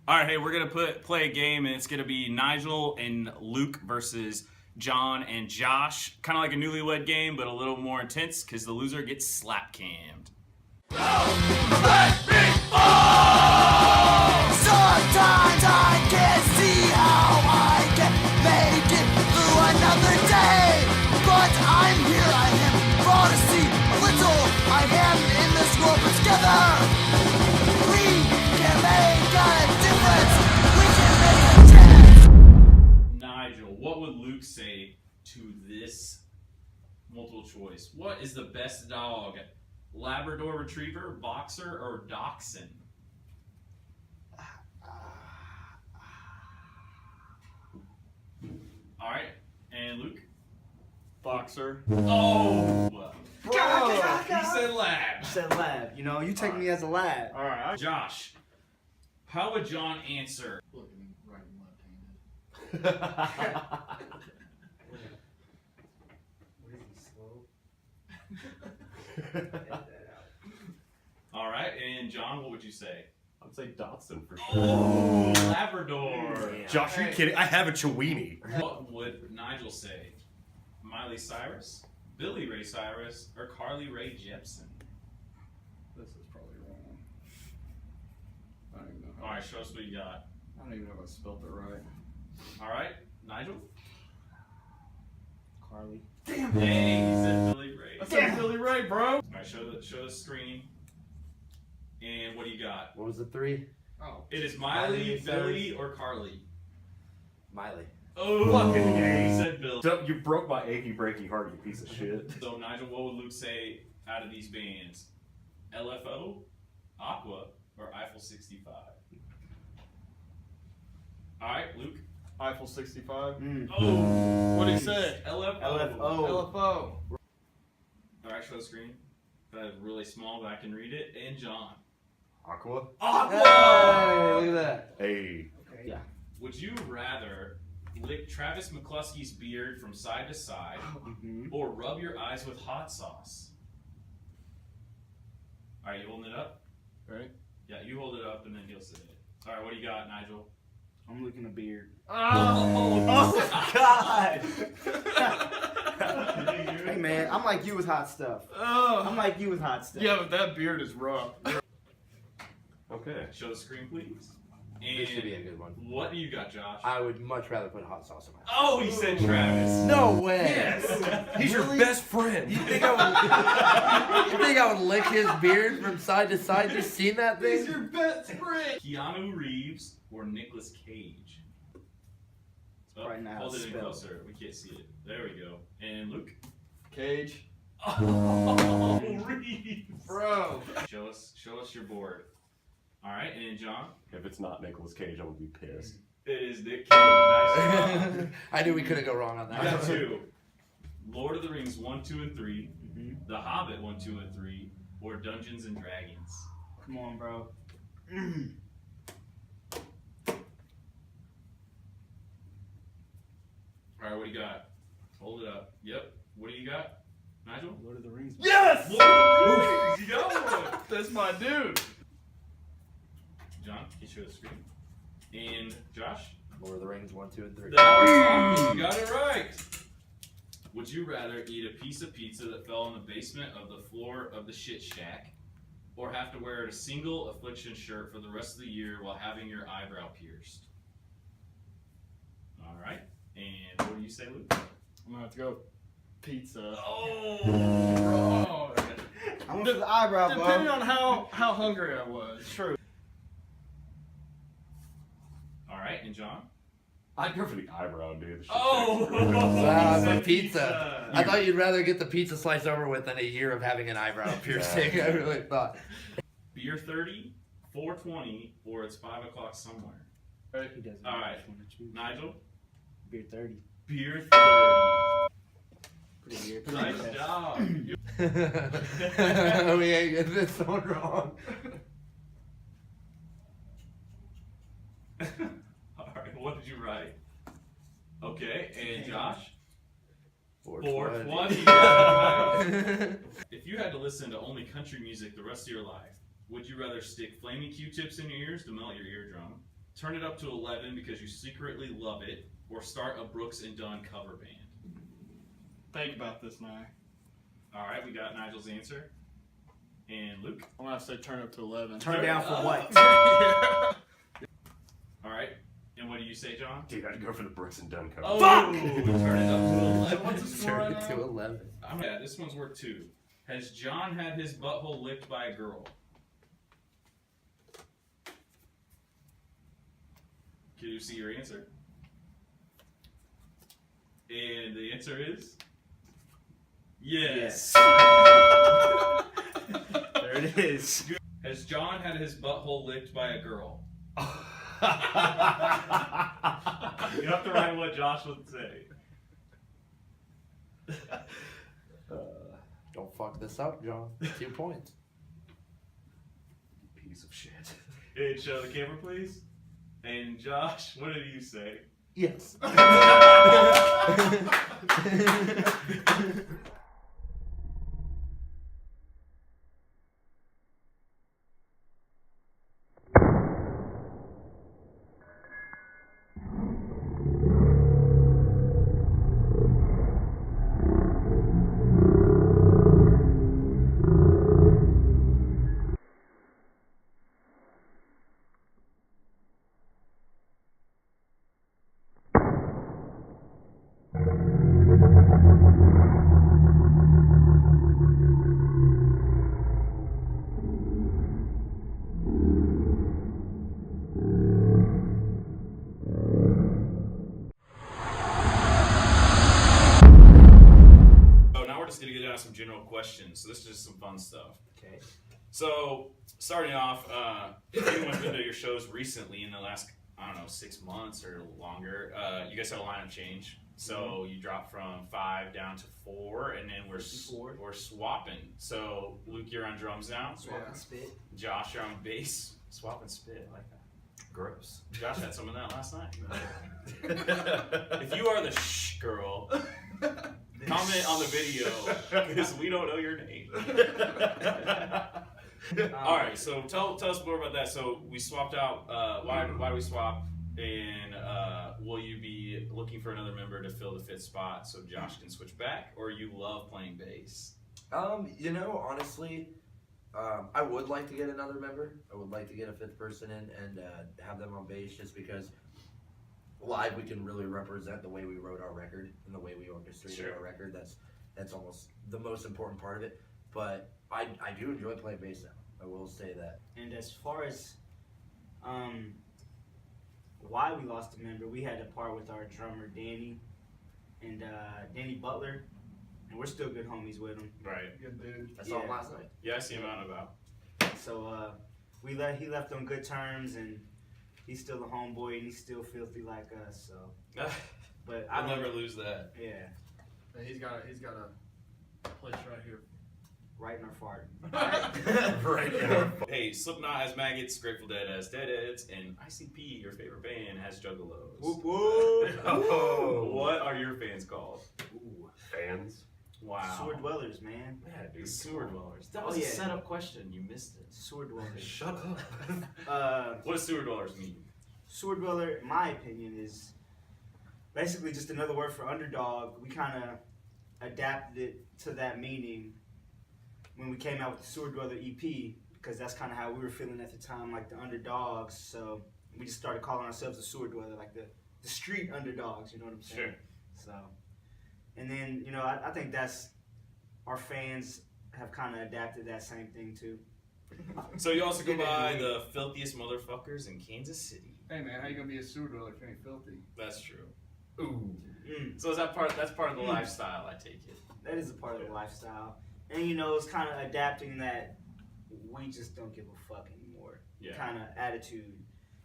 All right, hey, we're gonna play a game, and it's gonna be Nigel and Luke versus John and Josh. Kind of like a newlywed game, but a little more intense because the loser gets slap cammed. Let me fall! Sometimes I can't see how I can make it through another day, but I'm here. I am for to see a little. I am in this world, but together we can make a difference. We can make a chance. Nigel, what would Luke say to this multiple choice? What is the best dog? Labrador Retriever, Boxer, or Dachshund? All right, and Luke? Boxer. Oh! Bro, He said lab. said lab. You know, you take me as a lab. All right, Josh, how would John answer? Looking right and left-handed. What is he, slow? All right, and John, what would you say? I'd say Dotson for sure. Oh, Labrador. Josh, are you kidding? I have a Chiweenie. What would Nigel say? Miley Cyrus, Billy Ray Cyrus, or Carly Rae Jepsen? This is probably wrong. I don't even know. All right, show us what you got. I don't even know if I spelled it right. All right, Nigel? Carly. Damn. Dang, he said Billy Ray. I said Billy Ray, bro. All right, show the screen. And what do you got? What was the three? Oh, It is Miley, Miley Billy, or Carly. Miley. Oh, Fucking he A. said Billy. So you broke my achy breaky heart, you piece of shit. So Nigel, what would Luke say out of these bands? LFO, Aqua, or Eiffel 65? All right, Luke. Eiffel 65. Oh, What'd he say? LFO. LFO. LFO. All right, show the screen. That's really small, but I can read it. And John. Aqua? Aqua! Hey, look at that. Hey. Okay. Yeah. Would you rather lick Travis McCluskey's beard from side to side or rub your eyes with hot sauce? All right, you holding it up? Right? Yeah, you hold it up and then he'll say it. All right, what do you got, Nigel? I'm looking a beard. Oh, God! Hey man, I'm like you with hot stuff. Oh. I'm like you with hot stuff. Yeah, but that beard is rough. Okay. Show the screen, please. This should be a And good one. what do you got, Josh? I would much rather put hot sauce on my. Oh, he said Travis. No way. Yes. He's your best friend. You think I would lick his beard from side to side? Just seen that He's thing? your best friend. Keanu Reeves or Nicolas Cage? Oh, Probably not how hold it's it in spelled. closer. We can't see it. There we go. And Luke? Cage. Oh, Reeves. Bro. Show us your board. All right, and John? If it's not Nicolas Cage, I'm gonna be pissed. It is Nick Cage. Nice job. I knew we couldn't go wrong on You that. got two. Lord of the Rings 1, 2, and 3. The Hobbit 1, 2, and 3. Or Dungeons and Dragons. Come on, bro. All right, what do you got? Hold it up. Yep. What do you got, Nigel? Lord of the Rings. Yes! Lord of the Rings. You got one. That's my dude. John, can you show the screen? And Josh? Lord of the Rings 1, 2, and 3. That was lucky. You got it right. Would you rather eat a piece of pizza that fell in the basement of the floor of the shit shack, or have to wear a single affliction shirt for the rest of the year while having your eyebrow pierced? All right. And what do you say, Luke? I'm gonna have to go pizza. Oh, I went for the eyebrow, Depending bro. on how hungry I was. True. All right, and John? I'd go for the eyebrow, dude. Oh, Wow, he for said pizza. I thought you'd rather get the pizza slice over with than a year of having an eyebrow piercing. Yeah. I really thought. Beer 30, 420, or it's 5 o'clock somewhere. He doesn't All know right. which one to choose. Nigel? Beer 30. Beer 30. Pretty weird. Nice job. We ain't getting this one wrong. All right, what did you write? Okay, and Josh? 420. 420. You got it right. If you had to listen to only country music the rest of your life, would you rather stick flaming Q-tips in your ears to melt your eardrum, turn it up to 11 because you secretly love it, or start a Brooks and Dunn cover band? Think about this now. All right, we got Nigel's answer. And Luke? I'm gonna have to say turn up to 11. Turn down for what? All right. And what do you say, John? Dude, I'd go for the Brooks and Dunn cover. Oh, Fuck! turn it up to 11. What's the score Turn right it now? to 11. Yeah, this one's worth 2. Has John had his butthole licked by a girl? Can you see your answer? And the answer is yes. There it is. Has John had his butthole licked by a girl? You have to write what Josh would say. Don't fuck this up, John. 2 points. Piece of shit. And show the camera, please. And Josh, what did you say? Yes. Just gonna get down to some general questions. So this is just some fun stuff. Okay. So starting off, if anyone's been to your shows recently in the last, I don't know, 6 months or longer, you guys had a lineup change. So you dropped from 5 down to 4, and then we're swapping. So Luke, you're on drums now. Swap and spit. Josh, you're on bass. Swap and spit, I like that. Gross. Josh had some of that last night. If you are the shh girl, comment on the video because we don't know your name. All right, so tell us more about that. So we swapped out. Why do we swap? And will you be looking for another member to fill the 5th spot so Josh can switch back, or you love playing bass? You know, honestly, I would like to get another member. I would like to get a 5th person in and have them on bass, just because live we can really represent the way we wrote our record and the way we orchestrated our record. That's almost the most important part of it. But I do enjoy playing bass now. I will say that. And as far as why we lost a member, we had to part with our drummer Danny and Danny Butler, and we're still good homies with him. Right. Good dude. I saw him last night. Yeah, I see him out and about. So he left on good terms, and he's still a homeboy, and he's still filthy like us. So, but I'll never lose that. Yeah, And he's got a place right here. right in our fart. Right now. Hey, Slipknot has maggots, Grateful Dead has deadheads, and ICP, your favorite band, has juggalos. Whoop whoop. Oh. What are your fans called? Ooh. Fans. Wow. Sewer dwellers, man. Yeah, dude, sewer dwellers. That Oh, was a yeah. setup question. You missed it. Sewer dwellers. Shut up. What does sewer dwellers mean? Sewer dweller, in my opinion, is basically just another word for underdog. We kind of adapted it to that meaning when we came out with the Sewer Dweller EP, because that's kind of how we were feeling at the time, like the underdogs. So we just started calling ourselves the Sewer Dweller, like the street underdogs, you know what I'm saying? Sure. So, and then, you know, I think that's, our fans have kind of adapted that same thing too. So you also go by the filthiest motherfuckers in Kansas City. Hey man, how you gonna be a sewer dweller if you ain't filthy? That's true. Ooh. Mm. So is that that's part of the lifestyle, I take it. That is a part of the lifestyle. And, you know, it's kind of adapting that we just don't give a fuck anymore kind of attitude,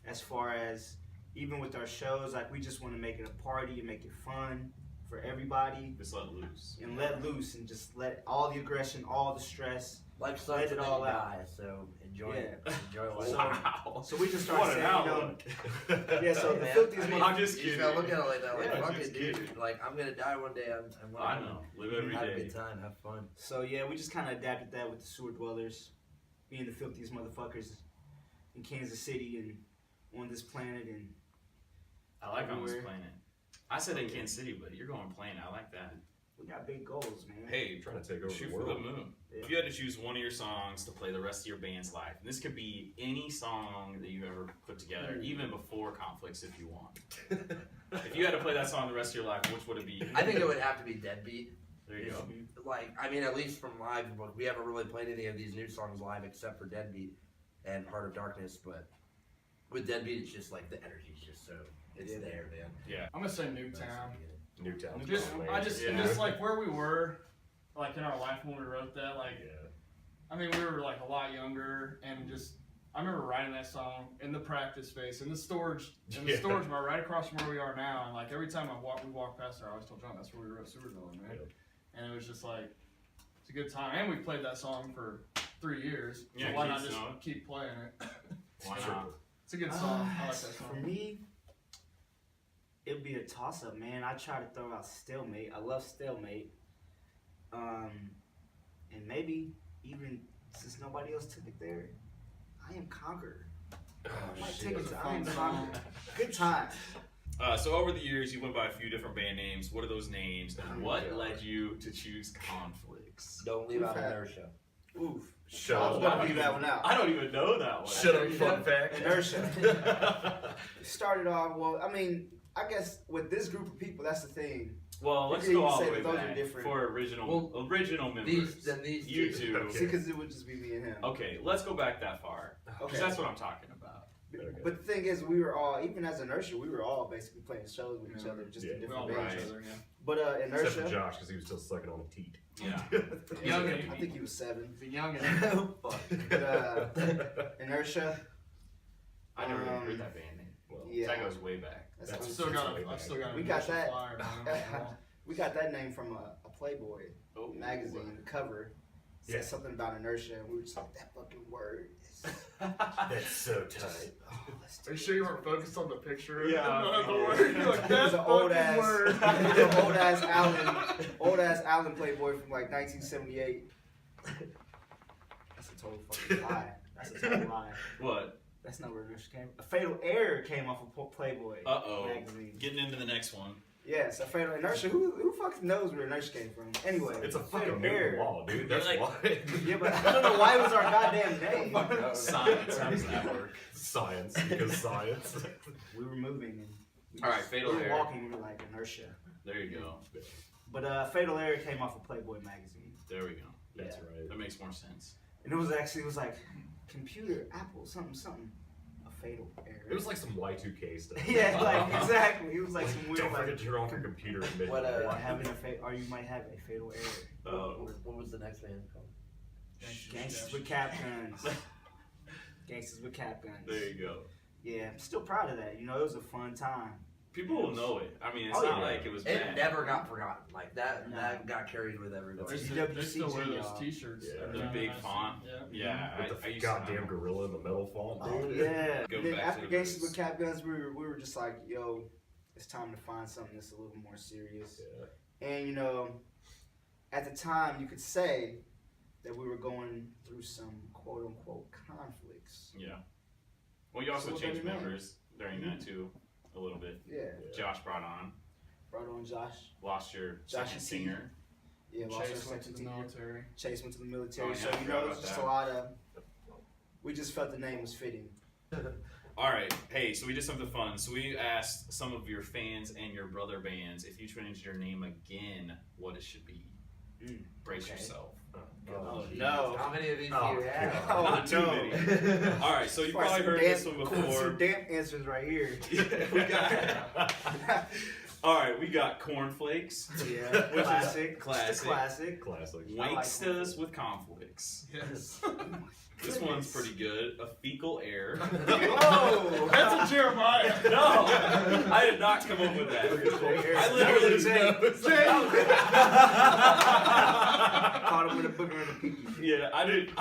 as far as even with our shows, like we just want to make it a party and make it fun for everybody. Just let loose. And let loose and just let all the aggression, all the stress, Life sucks let it and all then you out. die, so enjoy it. Yeah. Enjoy life. Wow. So we just started What an saying, you know, outlook. yeah, so Hey, the man, filthiest I mean, I'm just you kidding. gotta look at it like that, like, Yeah, fuck just it, dude. kidding. Like, I'm gonna die one day. I I know. Live every have a day. good time, have fun. So yeah, we just kind of adapted that with the sewer dwellers being the filthiest motherfuckers in Kansas City, and on this planet, and I like on this Everywhere. planet. I said in Kansas City, but you're going planet. I like that. we got big goals, man. Hey, Trying to take over shoot the for world. the moon. Yeah. If you had to choose one of your songs to play the rest of your band's life, and this could be any song that you ever put together, even before Conflicts, if you want. If you had to play that song the rest of your life, which would it be? I think it would have to be Deadbeat. There you go. Like, I mean, at least from live, but we haven't really played any of these new songs live except for Deadbeat and Heart of Darkness. But with Deadbeat, it's just like the energy's just so it's Yeah. there, man. Yeah. I'm gonna say Newtown. Newtown. Just, Yeah. just like where we were, like in our life when we wrote that. Like, Yeah. I mean, we were like a lot younger, and just I remember writing that song in the practice space in the storage bar right across from where we are now. And like every time we walk past there, I always told John that's where we wrote Supervillain, man. Yep. And it was just like it's a good time. And we played that song for 3 years. Yeah, so why keep not just going. keep playing it? Why Sure. not? It's a good song. I like that For song. me, it'd be a toss-up, man. I try to throw out Stalemate. I love Stalemate. And maybe even since nobody else took it there, I Am Conqueror. I might shit. take it It's a to I Am fun Conqueror. song. Good time. So over the years, you went by a few different band names. What are those names, and what God. led you to choose Conflicts? Don't leave We've out had- Inertia. Oof. Shut I was up. about to leave that one out. I don't even know that one. Shut up, fun fact. Inertia. Started off, well, I mean, I guess with this group of people, that's the thing. Well, let's You go can all say the way that those are back different. for original members. These you two. two. Okay. See, because it would just be me and him. Okay, let's go back that far. Because Okay. that's what I'm talking about. Okay. But the thing is, we were all, even as Inertia, we were all basically playing shows with each Yeah. other, just Yeah. in We different all bands. like Right. each other, yeah. But Except for Inertia, Josh, because he was still sucking on a teat. Yeah. Young I think he was 7. The youngin'. But Inertia, I never even Um, heard that band name. Well, yeah. That goes way back. That's That's I've how still It's got way a, I've back. still got a We got Nation that. flyer, man. we got that name from a Playboy Oh, magazine. The cover said Yeah. something about inertia, and we were just like, that fucking word. That's so tight. Oh, let's do Are you it. sure you weren't focused on the picture? Yeah. Not the Yeah. word. You're like, It was that's an old fucking ass, word. old ass Allen Playboy from like 1978. That's a total fucking lie. That's a total lie. What? That's not where inertia came. A Fatal Error came off of Playboy Uh-oh. magazine. Getting into the next one. Yes, a Fatal Inertia. Who fucking knows where inertia came from? Anyway, It's a Fatal fucking Newton Error. law, dude. That's Like- why. Yeah, but I don't know why it was our goddamn name. Science. How does that work? Science, because science. We were moving and we All right, just- Fatal we were Error. walking. We were like inertia. There you go. But Fatal Error came off of Playboy magazine, There we go. That's Yeah. right. That makes more sense. and it was like computer, Apple, something. A Fatal Error. It was like some Y2K stuff. yeah, like exactly. It was like some weird Don't like. forget to turn off your computer in midnight. What, Or you might have a fatal error. What was the next band called? Gangsters with cap guns. Gangsters with cap guns. There you go. Yeah, I'm still proud of that. You know, it was a fun time. People will know it. I mean, it's Oh, not yeah. like it was It bad. never got forgotten. Like that. No. That got carried with everybody. That's- They still wear those y'all. t-shirts. Yeah. every The now big and then I see font. them. Yeah, With I the used to goddamn have- gorilla in the metal font, Oh dude. yeah. Go And then back to after the Gangsters roots. with cap guns, we were just like, yo, it's time to find something that's a little more serious. Yeah. And you know, at the time, you could say that we were going through some quote unquote conflicts. Yeah. Well, you also So what changed does it mean? members during that too, a little bit. Yeah. Josh brought on, Brought on Josh. lost your Josh second and T. singer. Yeah, lost our Chase went to second the team. military. Chase went to the military. Oh, yeah, so I you forgot know, about it's just that. a lot of. We just felt the name was fitting. All right. Hey, so we did something fun. So we asked some of your fans and your brother bands if you changed your name again, what it should be. Brace okay. yourself. Oh, geez. no. How many of these Oh, do you have? Oh, Not too no. many. All right. So you probably heard this one before. Some damn answers right here. we got. All right, we got cornflakes. Yeah, Which is classic. classic. Just a classic. Classic. Wanksters with conflicts. Yes. This one's pretty good. A fecal air. Oh, That's a Jeremiah. No, I did not come up with that. I literally Caught him with a booger in the pinky. Yeah, I didn't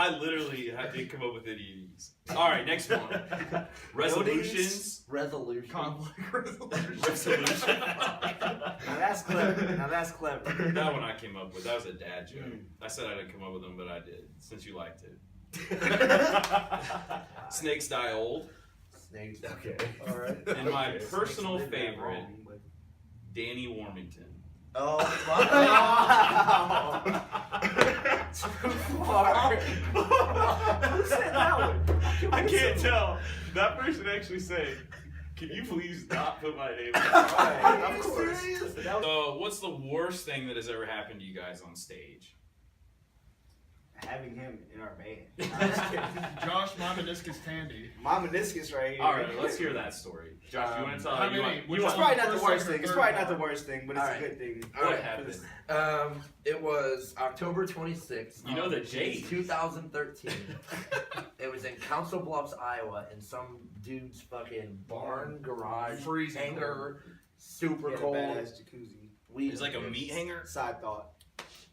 come up with any of these. All right, next one. Resolutions. Resolution. Conflict resolution. Resolution. Now that's clever. Now that's clever. That one I came up with. That was a dad joke. I said I didn't come up with them, but I did, since you liked it. Snakes die old. snakes. Okay. All right. And my Okay. personal Snakes did that favorite, wrong, but- Danny Warmington. Oh Wow. my! Too far. Who said that one? I can't tell. That person actually said, "Can you please not put my name?" Right, of course. That was So, what's the worst thing that has ever happened to you guys on stage? having him in our band. I'm just kidding. Josh, my meniscus Tandy. My meniscus right here. All right, let's hear that story. Josh, you want to tell? how you many? want- Which you It's want- probably not the First, worst second, thing. It's third probably not part. the worst thing, but it's All a right. good thing. What for happened? this- It was October 26th. You know the date. 2013. It was in Council Bluffs, Iowa, in some dude's fucking barn garage. Freezing Hangar, super He had a cold. badass jacuzzi. We It's like a meat hanger. Side thought.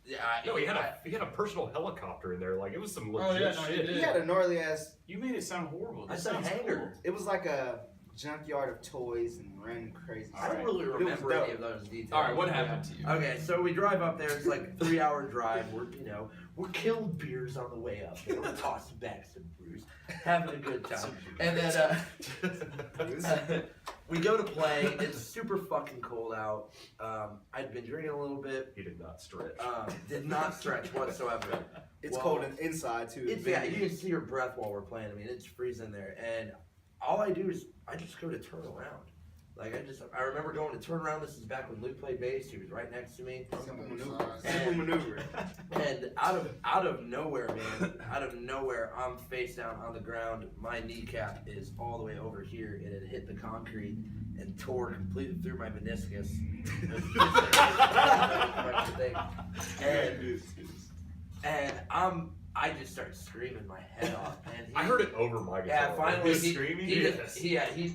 Yeah, No, he had a personal helicopter in there. Like it was some Oh, legit yeah, no, he shit. did. He had a gnarly ass. You made it sound horrible. I This said sounds hanger. It was like a junkyard of toys and random crazy I don't stuff. really But it was remember any dope. of those details. Cool. All right, what happened to you? Okay, so we drive up there. It's like a 3-hour drive. We're killing beers on the way up. We're tossing back some brews, having a good time. And then we go to play. It's super fucking cold out. I'd been drinking a little bit. He did not stretch. Did not stretch whatsoever. It's Well, cold inside too. It's yeah, you can see your breath while we're playing. I mean, it's freezing there, and all I do is I just go to turn around. Like I remember going to turn around. This is back when Luke played bass. He was right next to me. Simple maneuver. Simple maneuver. And out of nowhere, man, out of nowhere, I'm face down on the ground. My kneecap is all the way over here. It had hit the concrete and tore completely through my meniscus. and I just started screaming my head off, man. I heard it over my guitar. Yeah, finally, was screaming?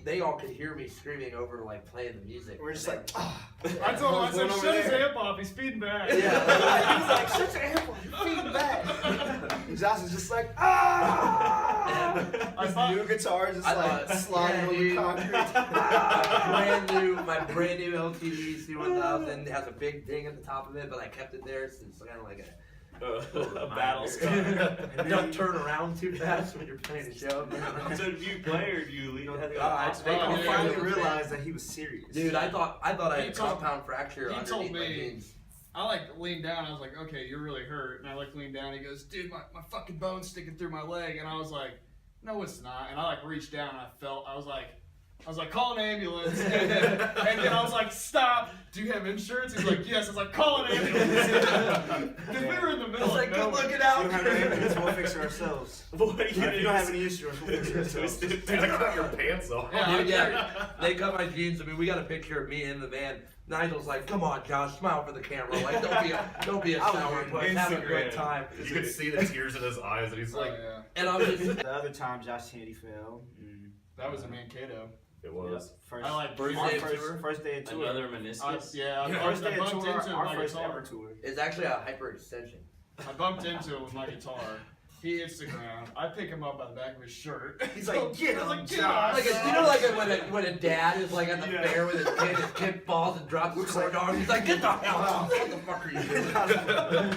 they all could hear me screaming over like playing the music. We're just And like, I told him, I said, What's shut going his on over amp off, he's speeding back. Yeah. he was like, shut your amp off, feeding back. And Josh is just like, ah! I His thought- new guitar is just I like thought, sliding yeah, over dude. concrete. my brand new LTD C1000 has a big ding at the top of it, but I kept it there since it's kind of like A battle scar. and don't turn around too fast when you're playing a show. So do you play or do you leave? I I yeah, finally yeah. realized that he was serious. Dude, I thought I He had a told- compound fracture he told underneath my me- jeans. I like leaned down. I was like, okay, you're really hurt. And I like leaned down. He goes, dude, my fucking bone's sticking through my leg. And I was like, no, it's not. And I like reached down and I was like, call an ambulance. And then I was like, stop. Do you have insurance? He's like, yes. I was like, call an ambulance. Because we were in the I middle was of like, good nowhere. looking We out. don't have any evidence, we'll fix it ourselves. Boy, If you don't have any insurance, we'll fix it ourselves. Dude, I cut your pants off. Yeah. Dude, yeah, they cut my jeans. I mean, we got a picture of me in the van. Nigel's like, "Come on, Josh, smile for the camera. Like, don't be a I was sour wearing puss. Have a good Instagram. time." You could see the tears in his eyes, and he's Oh, like, yeah. And I was just, The other time, Josh Tandy fell. That was in Mankato. it was. First, I like First our day of first, tour? first day of tour. Another meniscus. Yeah, Yeah, I first day of bumped tour, into him our with my first guitar. ever tour. it's actually a hyperextension. I bumped into him with my guitar. He hits the ground. I pick him up by the back of his shirt. He's like, "Get I was him, like, Josh." Like you know, when a dad is like at the Yeah. fair with his kid falls and drops his corn dog. He's like, "Get the hell out! What the fuck are you doing?"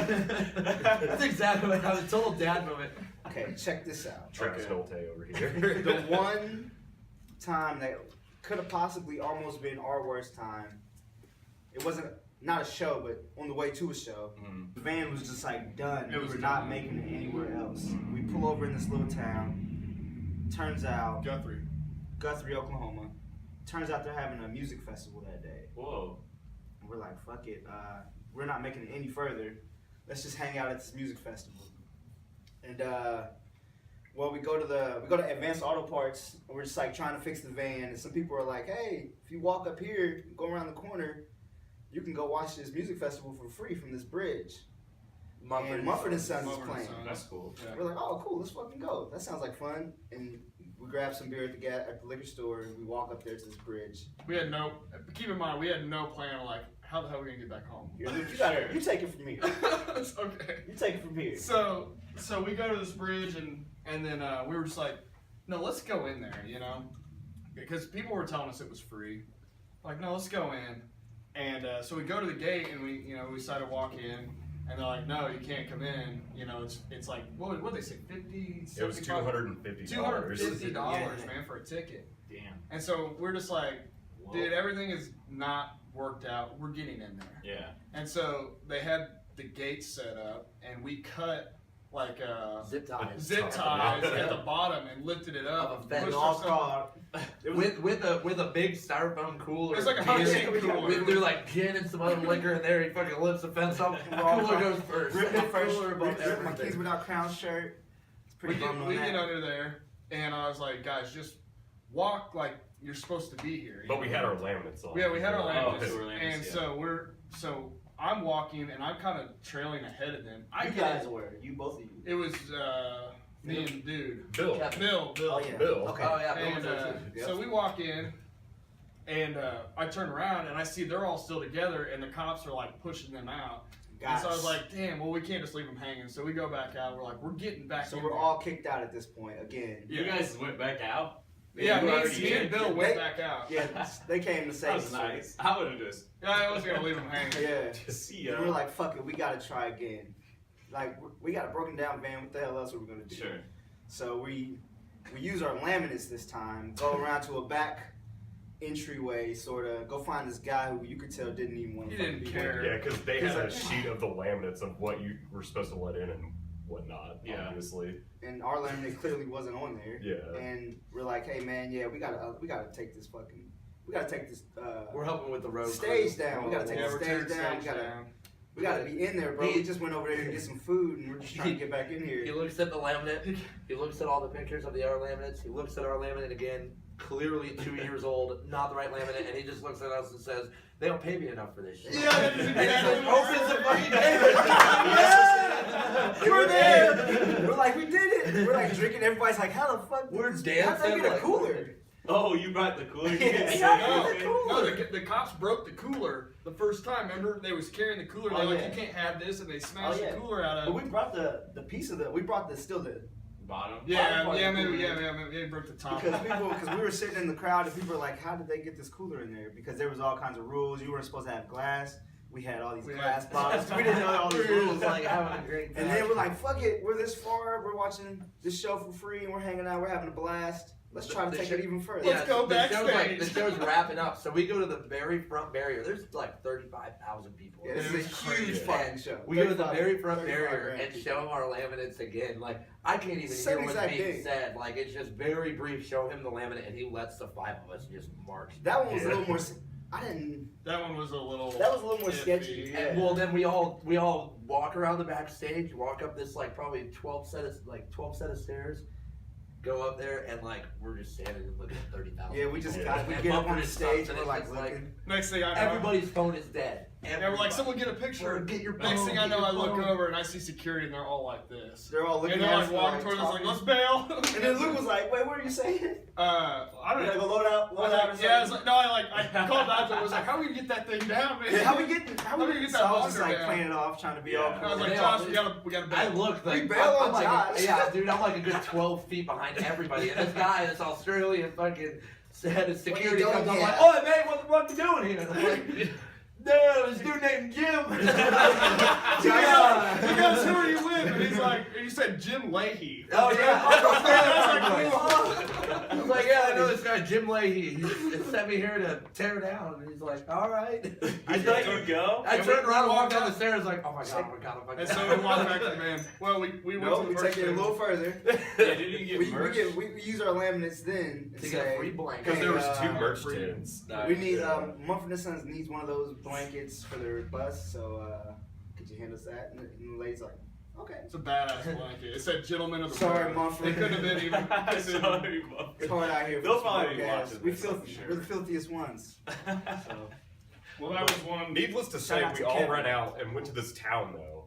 That's exactly what I was. Total dad moment. Okay, check this out. Travis Okay. Nolte over here. The one time that could have possibly almost been our worst time, it wasn't not a show, but on the way to a show, Mm. the van was just like done. It We was were not done. making it anywhere else. We pull over in this little town. Turns out, Guthrie, Oklahoma. Turns out they're having a music festival that day. Whoa. And we're like, fuck it. We're not making it any further. Let's just hang out at this music festival. And well, we go to Advanced Auto Parts. And we're just like trying to fix the van, and some people are like, hey, if you walk up here, go around the corner, you can go watch this music festival for free from this bridge. And Mumford and Sons is Mumford and playing. Sons. That's cool. Yeah. We're like, oh, cool, let's fucking go. That sounds like fun. And we grab some beer at the liquor store, and we walk up there to this bridge. We had keep in mind, we had no plan of like, how the hell are we gonna get back home? You take it from here. It's okay. You take it from here. So we go to this bridge and then we were just like, no, let's go in there, you know, because people were telling us it was free. Like, no, let's go in. And so we go to the gate and we decide to walk in. And they're like, no, you can't come in. You know, it's like, what did they say, 50, It was $250. $250, man, for a ticket. Damn. And so we're just like, Whoa. dude, everything is not worked out. We're getting in there. Yeah. And so they had the gates set up, and we cut like Zip ties. at the bottom and lifted it up. Of a and bed pushed all ourselves- caught. With a big styrofoam cooler. It's like a beer, hunting cooler. With there's like gin and some other liquor in there. He fucking lifts the fence up. Cooler goes first. Ripped The my first, cooler above ripped my everything. Kids Without Crown shirt. It's We pretty bummed on get that. under there, and I was like, guys, just walk like you're supposed to be here. you But know? we had our laminates on. Yeah, we had our Oh, laminates, so we're laminates, and yeah. so I'm walking, and I'm kind of trailing ahead of them. I You get guys it. were. You both of you. It was me and dude, Bill. Kevin. Bill. Oh yeah. Bill. Okay. Oh yeah. And Bill was there too. Yep. so we walk in, and I turn around, and I see they're all still together, and the cops are like pushing them out. And so I was like, damn, well, we can't just leave them hanging. So we go back out. We're like, we're getting back so in we're there. all kicked out at this point again. You guys went back out? Yeah, You me already and did? Bill went back out. Yeah, they came to That save was us. nice. I would have just. Yeah, I was gonna leave them hanging. Yeah. See We were like, fuck it, we gotta try again. Like, we got a broken down van. What the hell else are we gonna do? Sure. So we use our laminates this time. Go around to a back entryway, sort of. Go find this guy who you could tell didn't even want to. He didn't care. Yeah, because they He's had a like- sheet of the laminates of what you were supposed to let in and whatnot. Yeah. Obviously. And our laminate clearly wasn't on there. Yeah. And we're like, hey man, yeah, we gotta take this fucking. We gotta take this We're helping with the road. stage crew. down. We gotta take Yeah, the we're stage tearing down. stage down. We gotta be in there, bro. We just went over there to get some food, and we're just trying to get back in He here. looks at the laminate. He looks at all the pictures of the other laminates. He looks at our laminate again. Clearly 2 years old, not the right laminate, and he just looks at us and says, "They don't pay me enough for this shit." Yeah, that is And exactly he what opens we're the saying. fucking yeah! We're there. We're like, we did it. We're like drinking. Everybody's like, how the fuck? We're How did dancing they get a like- cooler? Oh, you brought the cooler? You Yeah, didn't say yeah, anything? No, the cops broke the cooler the first time. Remember, they was carrying the cooler. They're Oh, like, yeah. you can't have this, and they smashed Oh, yeah. the cooler out But of. we brought the piece of we brought the Bottom? Yeah, part yeah, of the maybe, cooler. maybe they broke the top. because we were sitting in the crowd and people were like, how did they get this cooler in there? Because there was all kinds of rules. You weren't supposed to have glass. We had all these We glass had- bottles. We didn't know all these We were rules. just like having a great time. And then we're like, fuck it. We're this far. We're watching this show for free and we're hanging out. We're having a blast. Let's try to The take show- it even further. Let's go the show's backstage. the show's wrapping up, so we go to the very front barrier. There's like 35,000 people. Yeah, this It is a was huge crazy. fucking show. We go to the 35 very front 35 barrier grand and people. show him our laminates again. Like, I can't even Same hear what's exact being thing. said. Like, it's just very brief. Show him the laminate, and he lets the 5 of us just march. That one was a Yeah. little more. I didn't. That one was a little. That was a little more iffy. sketchy. Yeah. And well, then we all walk around the backstage, walk up this like probably 12 set of stairs, go up there, and like we're just standing and looking at 30,000. Yeah, we just people. got. We And get up Mumford on the is stage stopped, and we're it's like just looking. Next thing I know, everybody's phone is dead. and we're like, someone get a picture. Get your Next phone, thing I get know, your I look phone. over and I see security, and they're all like this. They're all looking And they're at like us. walking towards us, like, let's bail. And then Luke was like, "Wait, what are you saying? I We don't gotta know. go load out, I load was out." like, yeah, I was like, no, I called Nigel. I was like, how are we gonna get that thing down, man? Yeah, how we get? How How we we get So that I was just monitor like down? playing it off, trying to be Yeah. all I cool. was like, They Josh, all- we gotta bail. I look like We bail on I'm like Josh. yeah, dude, I'm like a good 12 feet behind everybody, and this guy, this Australian fucking head of security doing comes up here? like, "Oh man, what you doing here?" And I'm like, "No, this dude named Jim." He goes, who are you with? And he's like, and you said Jim Leahy. Oh yeah. I was like, I was like, "Yeah, I know this guy, Jim Leahy. He sent me here to tear down." And he's like, "All right." I let you go? I And turned we around and walked walked down out. the stairs like, "Oh my god, And so we walked back to the van. Well, we went No, to we the take first it a thing. little further. Yeah, didn't you get merch? We use our laminates then and To get a say, free blanket. Because there was Hey, 2 merch free- tins. we need Mumford & Sons needs one of those blankets for their bus, so could you hand us that? And the lady's like, okay. It's a badass blanket. It said "Gentlemen of the Sorry, Road." Mumford. It couldn't have been even. Sorry, Mom. It's hard out here. They'll for probably be broke watching ass. We this, filthy. I'm sure. We're the filthiest ones. So. Well, that was one. Needless to say, Shout out we to all Kevin. ran out and went to this town though.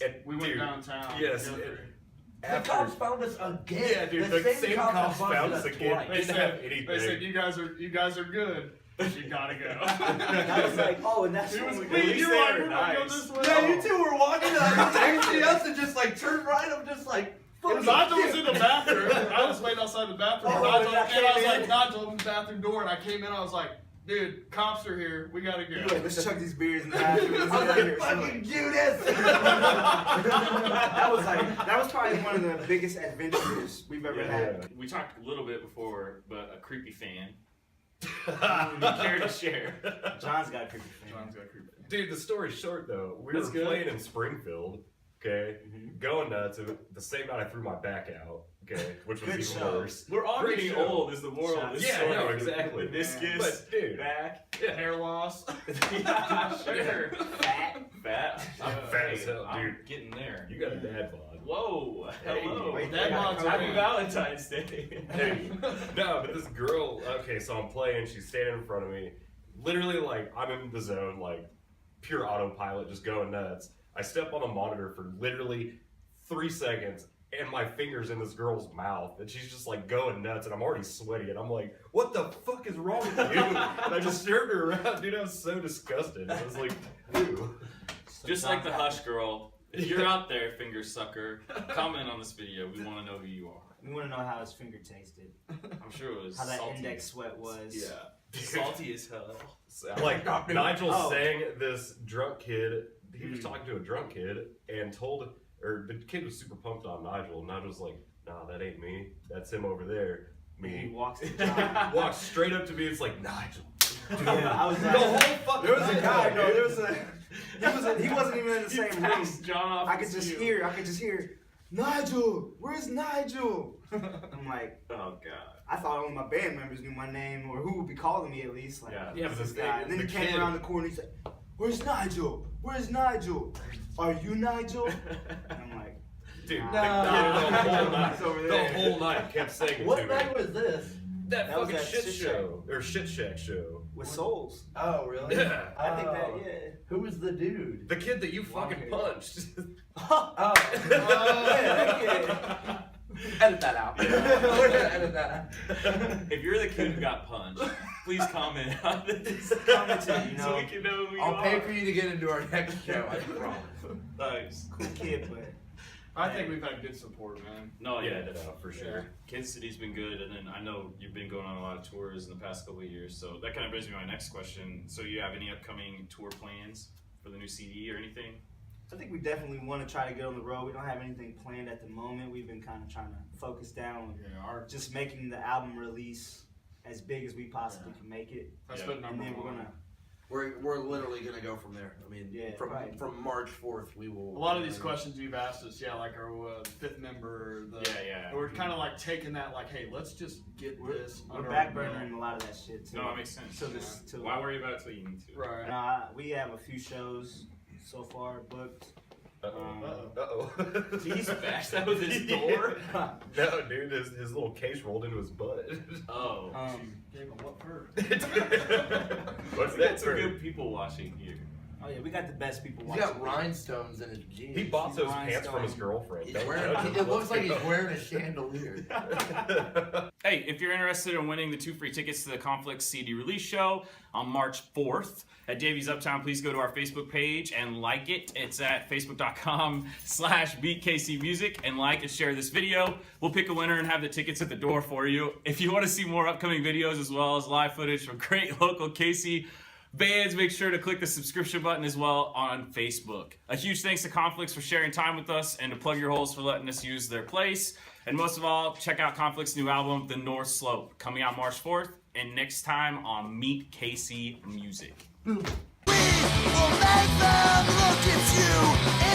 And We went dude, downtown. Yes. Yeah. The cops found us again. Yeah, dude, the same cops found us again. twice. They Didn't have said, anything. they said, you guys are good, but you gotta go. I was like, oh, and that's It when was we me. go. You were like, we're gonna go this way. Yeah, you two were walking and I was texting us and just like turned right. I'm just like, fucking Nigel was shit. in the bathroom. I was waiting outside the bathroom. Oh, Nigel, and I and I was came like, in. Nigel, open the bathroom door. And I came in. I was like, dude, cops are here. We gotta You're go. like, let's chuck these beers in the bathroom. Let's I get was out of here. like, So, fucking Judas! that was probably one of the biggest adventures we've ever had. We talked a little bit before, but a creepy fan. You care to share? John's got a creepy fan. John's got a creepy. Dude, the story's short though. We That's were good. playing in Springfield, okay? Going nuts. The same night I threw my back out, okay? Which was Good even show. worse. We're all Great getting show. old, is the moral of this Yeah, story. no, exactly. The meniscus, But, dude, back. Yeah. Hair loss. Yeah, sure. Fat. Fat. I'm fat as hell, I'm dude. getting there. You got a dad bod. Whoa. Hey. Hello. Wait, That yeah, mod's Happy on. Valentine's Day. Hey, no, but this girl, okay, so I'm playing, she's standing in front of me. Literally, like, I'm in the zone, like, pure autopilot, just going nuts. I step on the monitor for literally 3 seconds, and my finger's in this girl's mouth, and she's just, like, going nuts, and I'm already sweaty, and I'm like, what the fuck is wrong with you? And I just turned her around, dude, I was so disgusted. I was like, ew. Just like the Hush girl. If you're out there, finger sucker, comment on this video. We want to know who you are. We want to know how his finger tasted. I'm sure it was How that salty. index sweat was. Yeah. Salty as hell. Like, Nigel Oh. sang this drunk kid, he was talking to a drunk kid, and told, or the kid was super pumped on Nigel, and Nigel's like, nah, that ain't me, that's him over there. And he Me. walks to John. Walks straight up to me, it's like, Nigel. Yeah, I was The like, whole fucking there was a guy, no, dude. there was a, he wasn't even in the same room. Passed John off. I could just hear, Nigel, where's Nigel? I'm like, Oh god. I thought only my band members knew my name, or who would be calling me at least. Like, Yeah. Yeah, who's but this the guy? thing And then is, he the came kid- around the corner, he said, where's Nigel? Where's Nigel? Are you Nigel? And I'm like, Dude, Nah. the kid the whole night, He's over the there. whole night kept saying it What to me. night was this? That That was fucking that shit shit show, or shit shack show. with souls. Oh, really? Yeah. I think that, Oh. yeah. Who was the dude? The kid that you Long fucking hair. punched. Oh. Edit that out. We're gonna edit that out. If you're the kid who got punched, please comment on this. Comment it, you So know. we can know who you I'll are. pay for you to get into our next show, I promise. Nice. Cool kid, but I think we've had good support, man. No, yeah. Yeah, no, for sure. Kansas City's been good, and then I know you've been going on a lot of tours in the past couple of years, so that kind of brings me to my next question. So you have any upcoming tour plans for the new CD or anything? I think we definitely want to try to get on the road. We don't have anything planned at the moment. We've been kind of trying to focus down on Yeah, just making the album release as big as we possibly can make it. that's Yeah. been And number then we're one. gonna, We're literally gonna go from there. I mean, Yeah, from right. from March 4th, we will. A lot of these questions you've asked us, yeah, like our fifth member, Yeah. we're kind of like taking that, like, hey, let's just get this we're under back our belt. burnering a lot of that shit too. No, that makes sense. So this, to, Why worry about it till you need to? Right. we have a few shows so far booked. Uh-oh. He's bashed that with his door? No, dude, his little case rolled into his butt. Oh. Gave him what for? What's We got that some for? good people watching here. Oh yeah, we got the best people He's watching. got rhinestones in his jeans. He bought He's those a pants from his rhinestone. girlfriend. He's Don't wearing, judge him. it looks like he's Let's go. wearing a chandelier. Hey, if you're interested in winning the 2 free tickets to the Conflict CD release show on March 4th at Davies Uptown, please go to our Facebook page and like it. It's at facebook.com/BeatKCMusic, and like and share this video. We'll pick a winner and have the tickets at the door for you. If you want to see more upcoming videos as well as live footage from great local KC bands, make sure to click the subscription button as well on Facebook. A huge thanks to Conflicts for sharing time with us, and to Plug Your Holes for letting us use their place. And most of all, check out Conflict's new album, The North Slope, coming out March 4th, and next time on Meet KC Music. We will make them look at you